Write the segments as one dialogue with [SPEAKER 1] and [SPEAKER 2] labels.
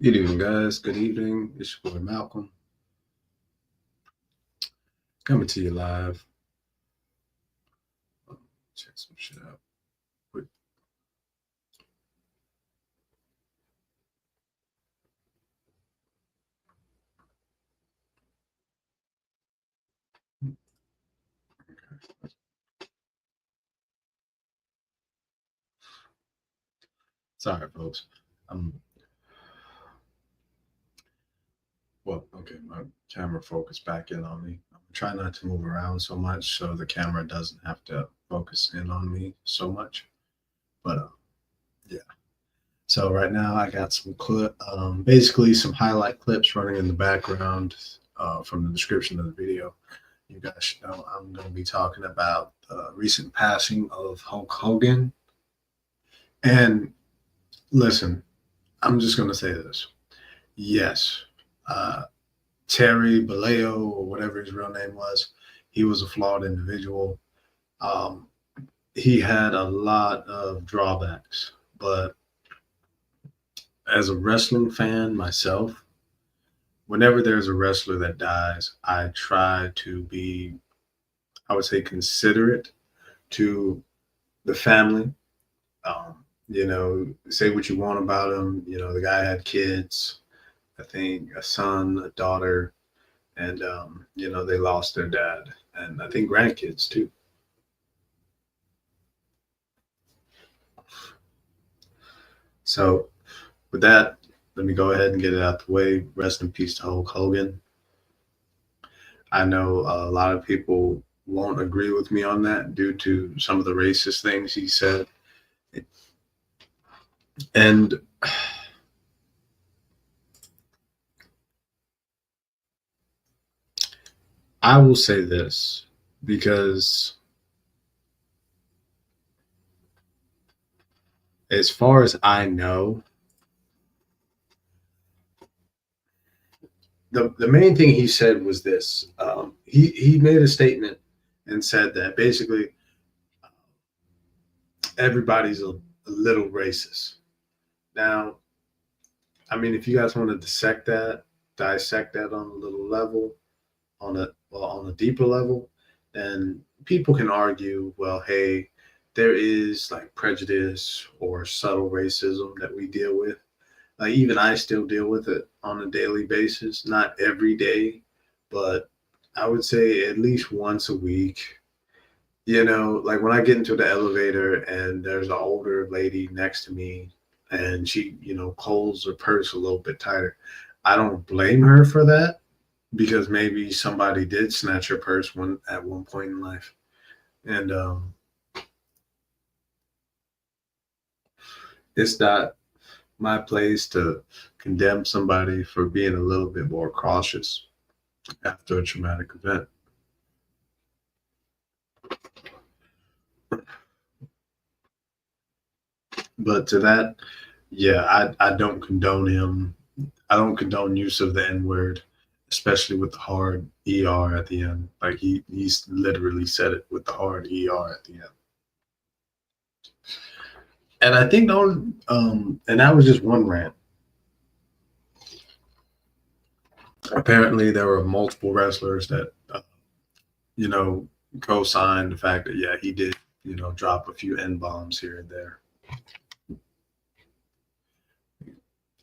[SPEAKER 1] Good evening, guys. Good evening. It's your boy Malcolm coming to you live. Check some shit out quick. Sorry, folks. Um, okay, my camera focused back in on me. I'm trying not to move around so much so the camera doesn't have to focus in on me so much. But yeah. So right now I got some basically some highlight clips running in the background from the description of the video. You guys should know I'm going to be talking about the recent passing of Hulk Hogan. And listen, I'm just going to say this. Yes, uh, Terry Bollea, or whatever his real name was, he was a flawed individual. Um, he had a lot of drawbacks, but as a wrestling fan myself, whenever there's a wrestler that dies, I try to be, I would say, considerate to the family. Say what you want about him. The guy had kids, I think a son, a daughter, and they lost their dad, and I think grandkids too. So with that, let me go ahead and get it out the way. Rest in peace to Hulk Hogan. I know a lot of people won't agree with me on that due to some of the racist things he said. And I will say this because as far as I know, the main thing he said was this. He made a statement and said that basically everybody's a little racist. Now, I mean, if you guys want to dissect that on a little level, on a deeper level, then people can argue, well, hey, there is like prejudice or subtle racism that we deal with. Like even I still deal with it on a daily basis, not every day, but I would say at least once a week. Like when I get into the elevator and there's an older lady next to me and she, holds her purse a little bit tighter. I don't blame her for that because maybe somebody did snatch her purse at one point in life. And it's not my place to condemn somebody for being a little bit more cautious after a traumatic event. But to that, yeah, I don't condone him. I don't condone use of the N word, especially with the hard ER at the end. Like he's literally said it with the hard ER at the end. And I think and that was just one rant. Apparently, there were multiple wrestlers that, you know, co-signed the fact that yeah, he did, drop a few N bombs here and there.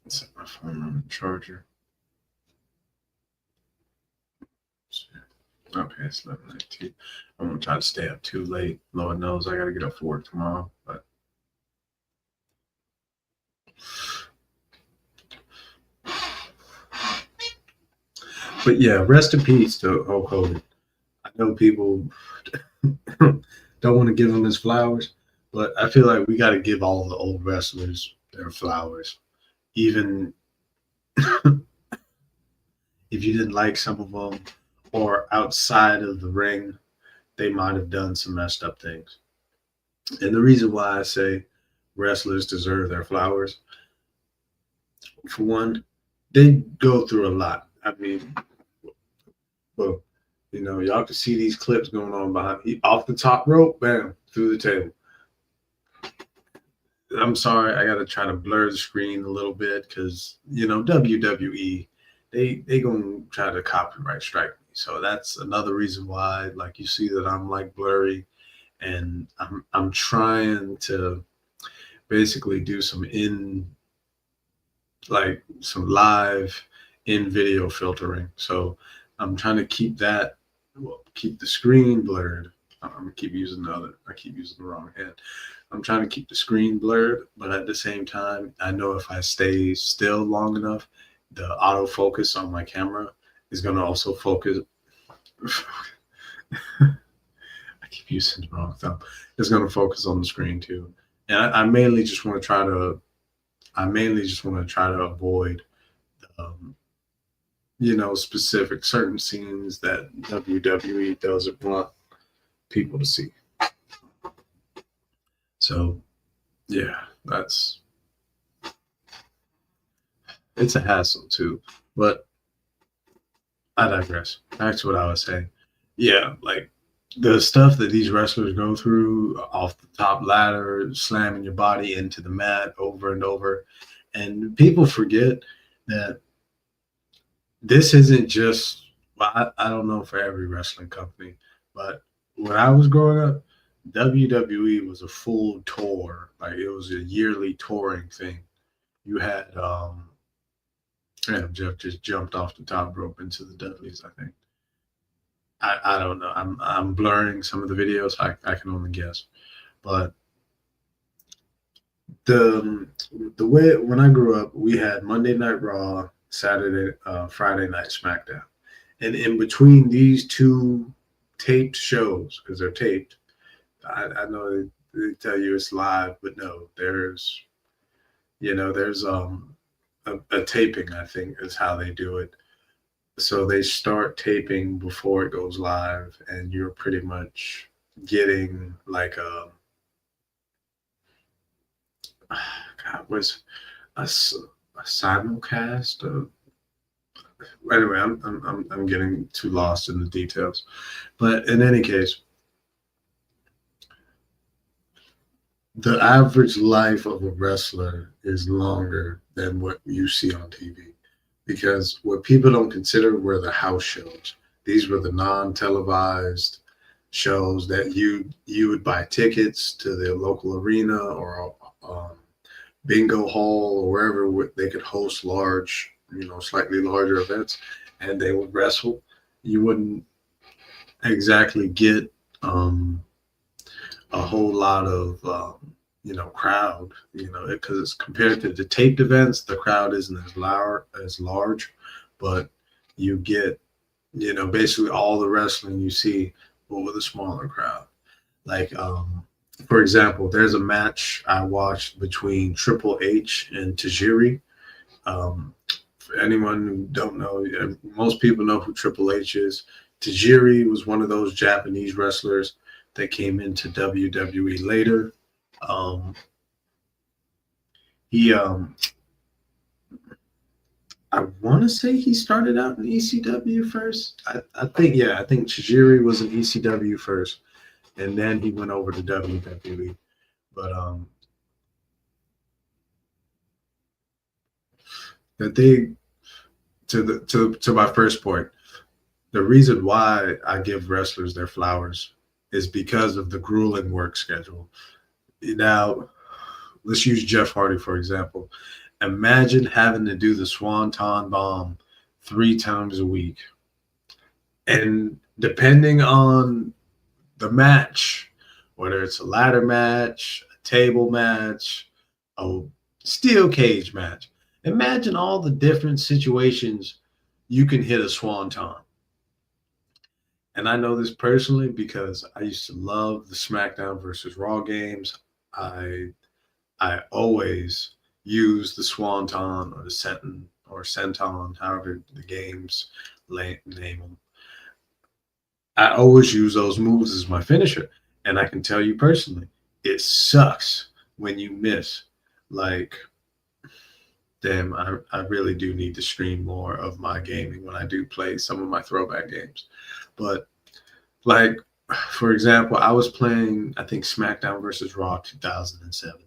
[SPEAKER 1] Set my phone on the charger. Okay, it's 11:19. I'm gonna try to stay up too late. Lord knows I gotta get up for work tomorrow, but yeah, rest in peace to Hulk Hogan. I know people don't want to give him his flowers, but I feel like we got to give all the old wrestlers their flowers, even if you didn't like some of them or outside of the ring, they might have done some messed up things. And the reason why I say wrestlers deserve their flowers, for one, they go through a lot. I mean, well, y'all can see these clips going on behind off the top rope, bam, through the table. I'm sorry, I gotta try to blur the screen a little bit because WWE, they gonna try to copyright strike me. So that's another reason why, like, you see that I'm like blurry, and I'm trying to basically do some live in video filtering. So I'm trying to keep that, well, keep the screen blurred. I'm gonna keep using I keep using the wrong hand. I'm trying to keep the screen blurred, but at the same time, I know if I stay still long enough, the autofocus on my camera is gonna also focus. I keep using the wrong thumb. It's gonna focus on the screen too. And I mainly just want to try to avoid um, specific certain scenes that WWE doesn't want people to see. So yeah, that's it's a hassle too. But I digress. Back to what I was saying. Yeah, like the stuff that these wrestlers go through off the top ladder, slamming your body into the mat over and over. And people forget that this isn't just, well, I don't know for every wrestling company, but when I was growing up, WWE was a full tour. Like it was a yearly touring thing. You had Jeff just jumped off the top rope into the Dudleys, I think. I don't know. I'm blurring some of the videos. I can only guess. But the the way when I grew up, we had Monday Night Raw, Friday Night SmackDown, and in between these two taped shows, because they're taped, I know they tell you it's live, but no, there's a taping. I think is how they do it. So they start taping before it goes live, and you're pretty much getting like God, was a simulcast. Anyway, I'm getting too lost in the details, but in any case, the average life of a wrestler is longer than what you see on TV, because what people don't consider were the house shows. These were the non-televised shows that you would buy tickets to the local arena or bingo hall or wherever they could host large, slightly larger events, and they would wrestle. You wouldn't exactly get a whole lot of crowd, because it's compared to the taped events, the crowd isn't as large, but you get basically all the wrestling you see, but with a smaller crowd. Like for example, there's a match I watched between Triple H and Tajiri. For anyone who don't know, most people know who Triple H is. Tajiri was one of those Japanese wrestlers that came into WWE later. Um, he, I want to say he started out in ECW first. I think, yeah, I think Tajiri was in ECW first, and then he went over to WWE. But the thing to my first point, the reason why I give wrestlers their flowers is because of the grueling work schedule. Now, let's use Jeff Hardy for example. Imagine having to do the Swanton Bomb 3 times a week, and depending on the match, whether it's a ladder match, a table match, a steel cage match. Imagine all the different situations you can hit a swanton. And I know this personally because I used to love the SmackDown versus Raw games. I I always use the swanton or the senton, however the games name them. I always use those moves as my finisher. And I can tell you personally, it sucks when you miss. Like, damn, I really do need to stream more of my gaming when I do play some of my throwback games. But, like, for example, I was playing, I think, SmackDown versus Raw 2007.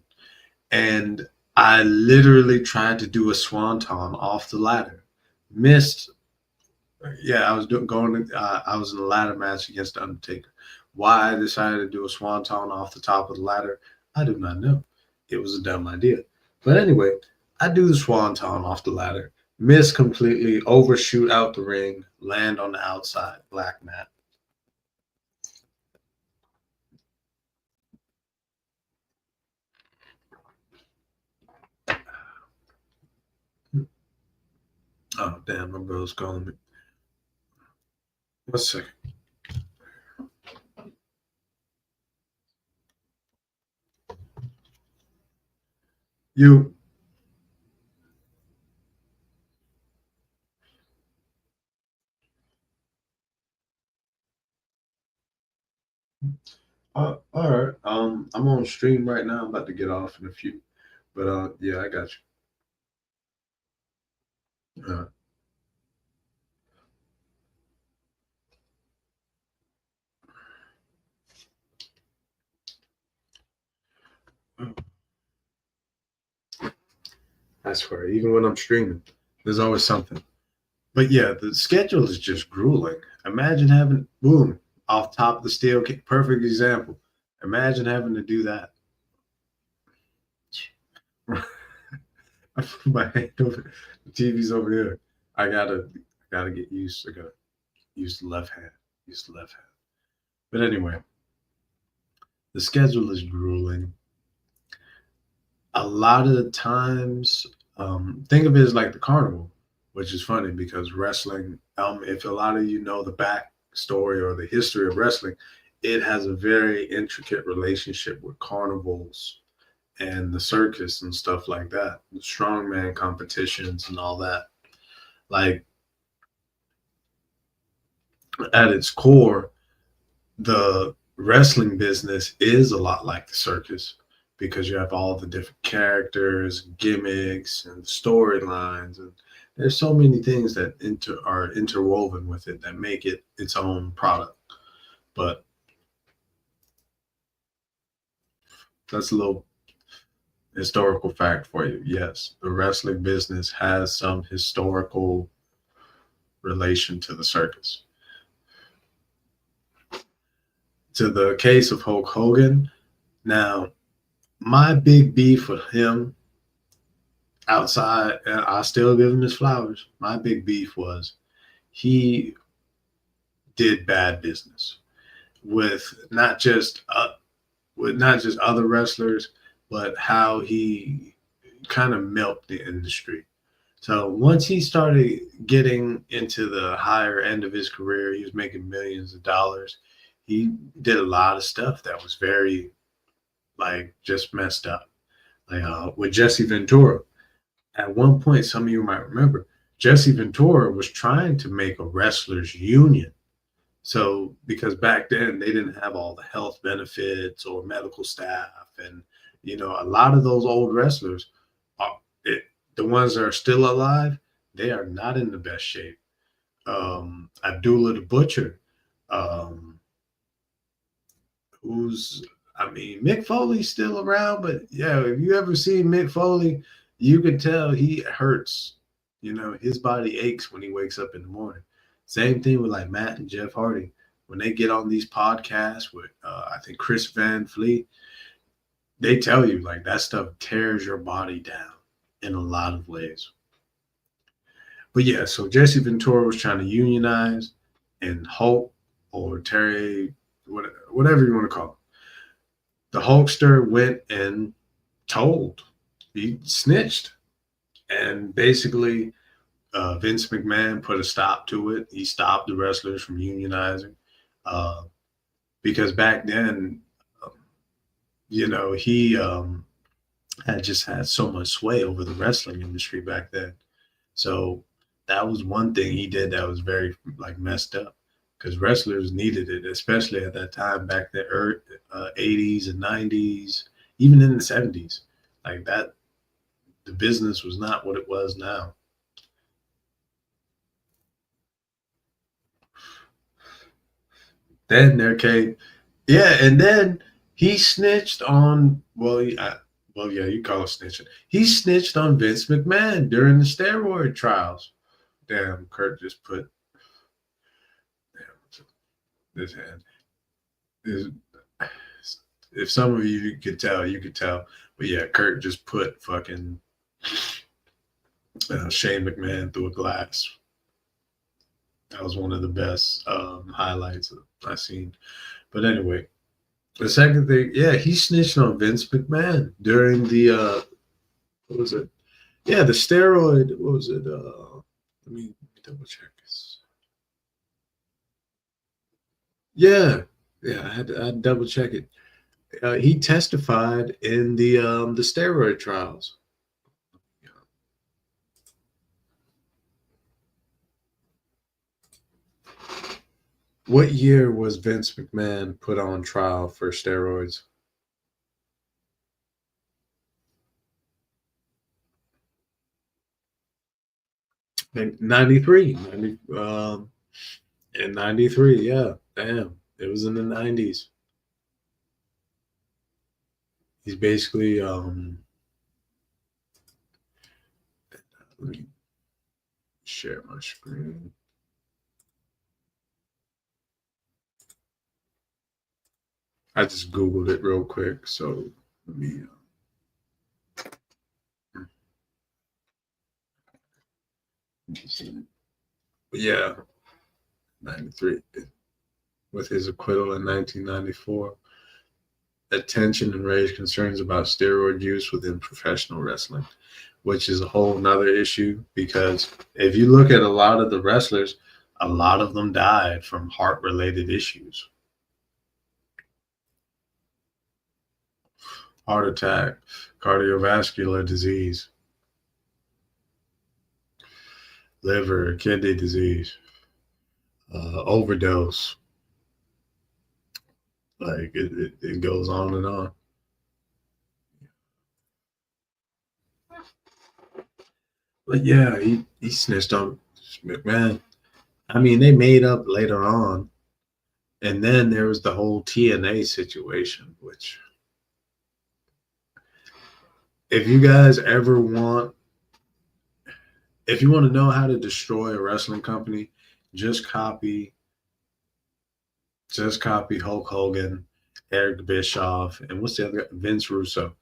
[SPEAKER 1] and I literally tried to do a swanton off the ladder. Missed. Yeah, I was going. I was in a ladder match against the Undertaker. Why I decided to do a swanton off the top of the ladder, I do not know. It was a dumb idea. But anyway, I do the swanton off the ladder, miss completely, overshoot out the ring, land on the outside, black mat. Oh damn, my brother's calling me. 1 second. You. All right. I'm on stream right now. I'm about to get off in a few, but yeah, I got you. I swear, even when I'm streaming, there's always something. But yeah, the schedule is just grueling. Imagine having boom off top of the steel. Perfect example. Imagine having to do that. I put my hand over the TV's over here. I gotta get used. I gotta use the left hand. Use the left hand. But anyway, the schedule is grueling. A lot of the times, think of it as like the carnival, which is funny because wrestling, if a lot of you know the backstory or the history of wrestling, it has a very intricate relationship with carnivals and the circus and stuff like that, the strongman competitions and all that. Like at its core, the wrestling business is a lot like the circus because you have all the different characters, gimmicks, and storylines, and there's so many things that are interwoven with it that make it its own product. But that's a little historical fact for you. Yes, the wrestling business has some historical relation to the circus. To the case of Hulk Hogan, now my big beef with him outside, and I still give him his flowers. My big beef was he did bad business with not just other wrestlers, but how he kind of milked the industry. So once he started getting into the higher end of his career, he was making millions of dollars. He did a lot of stuff that was very like just messed up. Like with Jesse Ventura, at one point, some of you might remember, Jesse Ventura was trying to make a wrestlers union. So, because back then they didn't have all the health benefits or medical staff, and a lot of those old wrestlers, are, the ones that are still alive, they are not in the best shape. Abdullah the Butcher, um, who's I mean, Mick Foley's still around, but yeah, if you ever see Mick Foley, you can tell he hurts. His body aches when he wakes up in the morning. Same thing with like Matt and Jeff Hardy. When they get on these podcasts with, I think Chris Van Fleet, they tell you like that stuff tears your body down in a lot of ways. But yeah, so Jesse Ventura was trying to unionize, and Hulk or Terry, whatever you want to call it, the Hulkster went and told, he snitched, and basically Vince McMahon put a stop to it. He stopped the wrestlers from unionizing because back then, um, he had just had so much sway over the wrestling industry back then. So that was one thing he did that was very like messed up because wrestlers needed it, especially at that time back the 80s and 90s, even in the 70s. Like that, the business was not what it was now. Then there came, yeah, and then he snitched on. Well, Well, yeah, you call it snitching. He snitched on Vince McMahon during the steroid trials. Damn, Kurt just put damn, this hand. This, if some of you could tell, you could tell. But yeah, Kurt just put fucking Shane McMahon through a glass. That was one of the best highlights I've seen. But anyway, the second thing, yeah, he snitched on Vince McMahon during the what was it? Yeah, the steroid. What was it? Let me double check this. Yeah, yeah, I had to double check it. He testified in the steroid trials. What year was Vince McMahon put on trial for steroids? In 93. In 93, yeah. Damn. It was in the 90s. He's basically let me share my screen. I just Googled it real quick, so let me yeah, 93 with his acquittal in 1994. Attention and raised concerns about steroid use within professional wrestling, which is a whole nother issue because if you look at a lot of the wrestlers, a lot of them died from heart related issues. Heart attack, cardiovascular disease, liver, kidney disease, overdose. Like it goes on and on. But yeah, he snitched on McMahon. I mean, they made up later on. And then there was the whole TNA situation, which if you guys ever want, if you want to know how to destroy a wrestling company, just copy, just copy Hulk Hogan, Eric Bischoff, and what's the other? Vince Russo.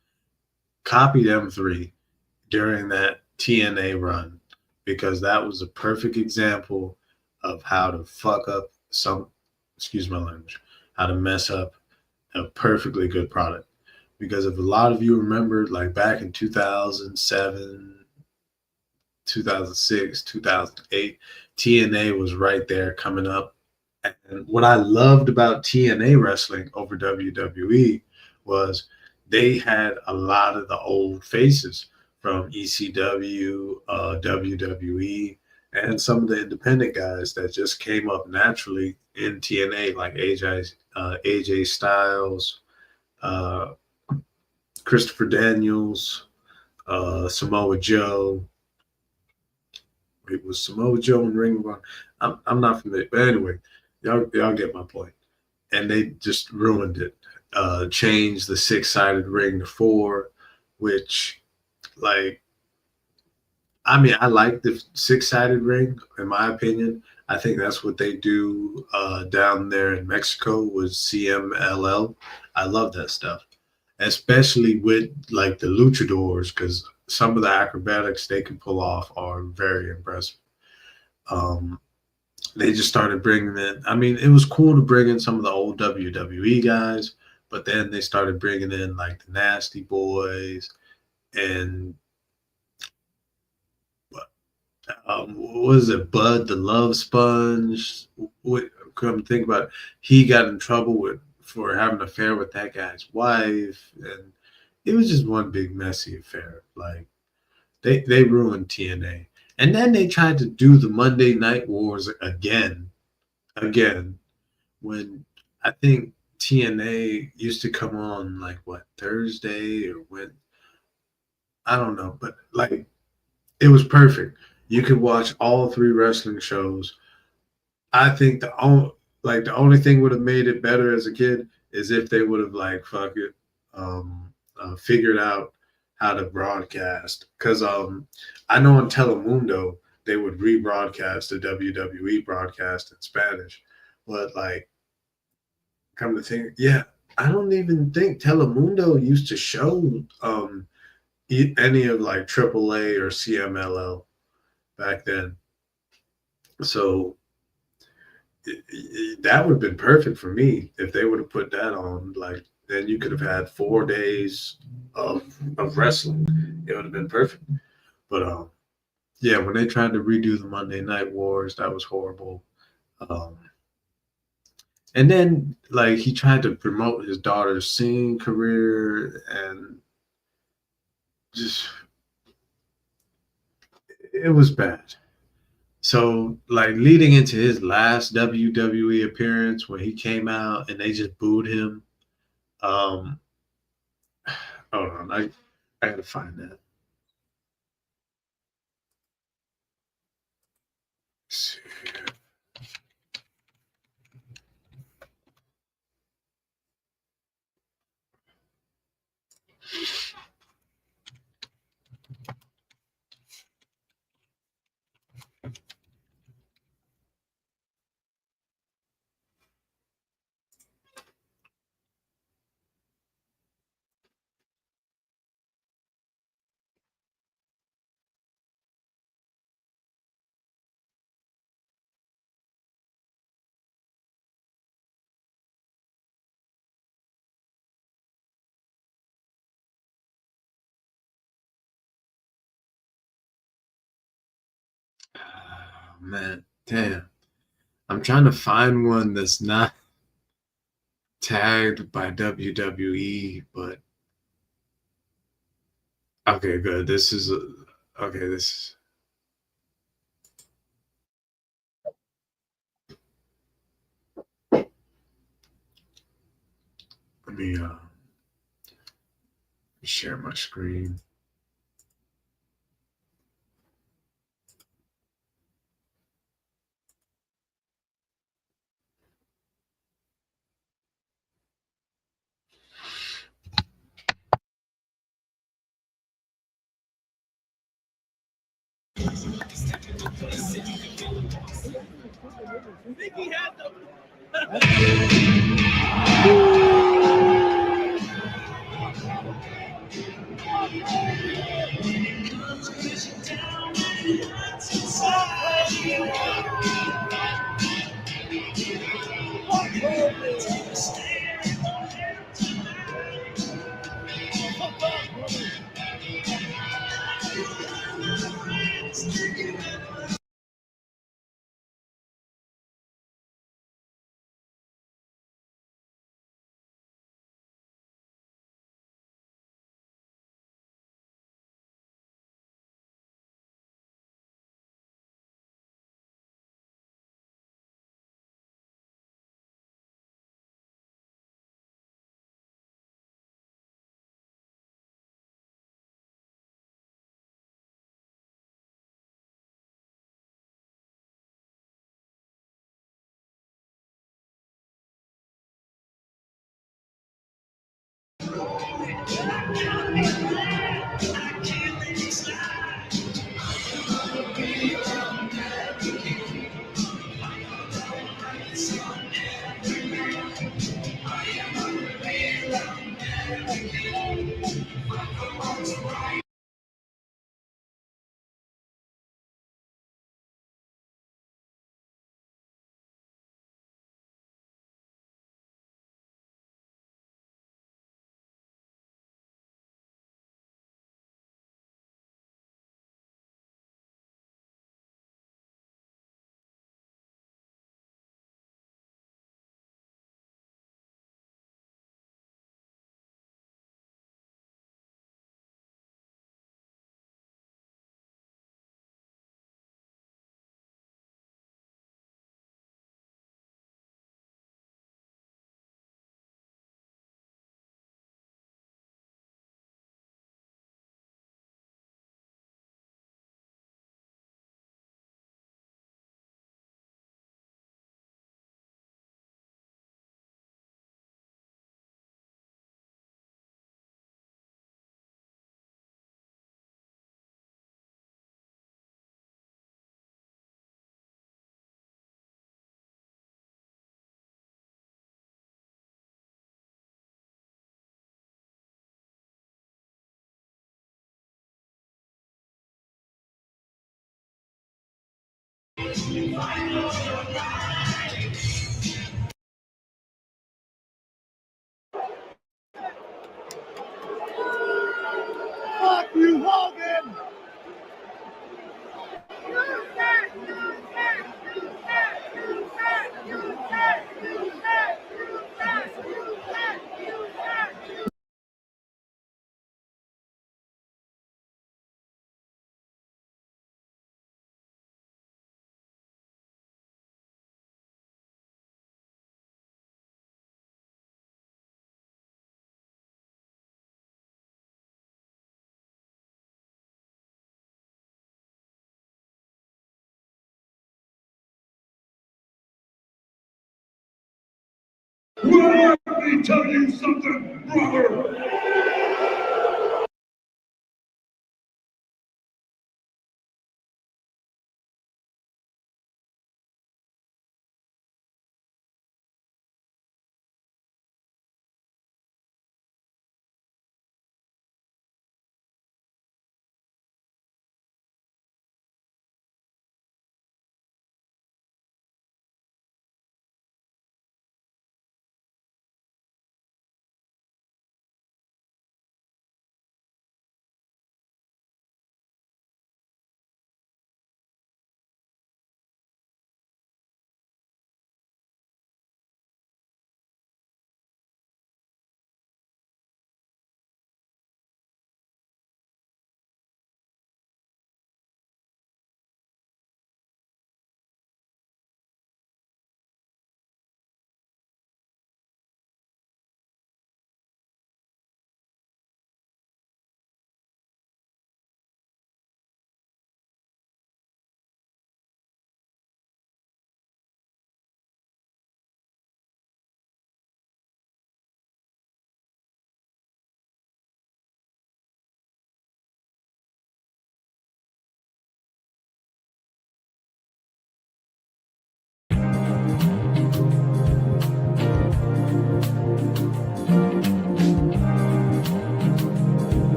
[SPEAKER 1] Copy them three during that TNA run because that was a perfect example of how to fuck up some, excuse my language, how to mess up a perfectly good product. Because if a lot of you remember, like back in 2007, 2006, 2008, TNA was right there coming up. And what I loved about TNA wrestling over WWE was they had a lot of the old faces from ECW, WWE, and some of the independent guys that just came up naturally in TNA, like AJ Styles, uh, Christopher Daniels, Samoa Joe. It was Samoa Joe and Ring of Honor. I'm not familiar, but anyway, y'all get my point. And they just ruined it. Changed the 6-sided ring to 4, which, like, I mean, I like the 6-sided ring. In my opinion, I think that's what they do down there in Mexico with CMLL. I love that stuff, especially with like the luchadors, because some of the acrobatics they can pull off are very impressive. Um, they just started bringing in. I mean, it was cool to bring in some of the old WWE guys, but then they started bringing in like the Nasty Boys and what was it, Bud the Love Sponge? What, come think about it, he got in trouble with for having an affair with that guy's wife, and it was just one big messy affair. Like they ruined TNA, and then they tried to do the Monday Night Wars again when I think TNA used to come on like what Thursday or when I don't know, but like it was perfect. You could watch all three wrestling shows. I think the only thing would have made it better as a kid is if they would have like fuck it, figured out. how to broadcast because I know on Telemundo they would rebroadcast the WWE broadcast in Spanish, but like come to think, yeah, I don't even think Telemundo used to show any of like AAA or CMLL back then. So that would have been perfect for me if they would have put that on. Like then you could have had 4 days of wrestling. It would have been perfect. But yeah, when they tried to redo the Monday Night Wars, that was horrible. Um, and then like he tried to promote his daughter's singing career, and just it was bad. So like leading into his last WWE appearance when he came out and they just booed him. Um, hold on, I gotta find that. Let's see. Oh, man, damn. I'm trying to find one that's not tagged by WWE, but okay, good. This is okay. This let me share my screen.
[SPEAKER 2] Fuck you, Hogan!
[SPEAKER 3] Let me tell you something, brother!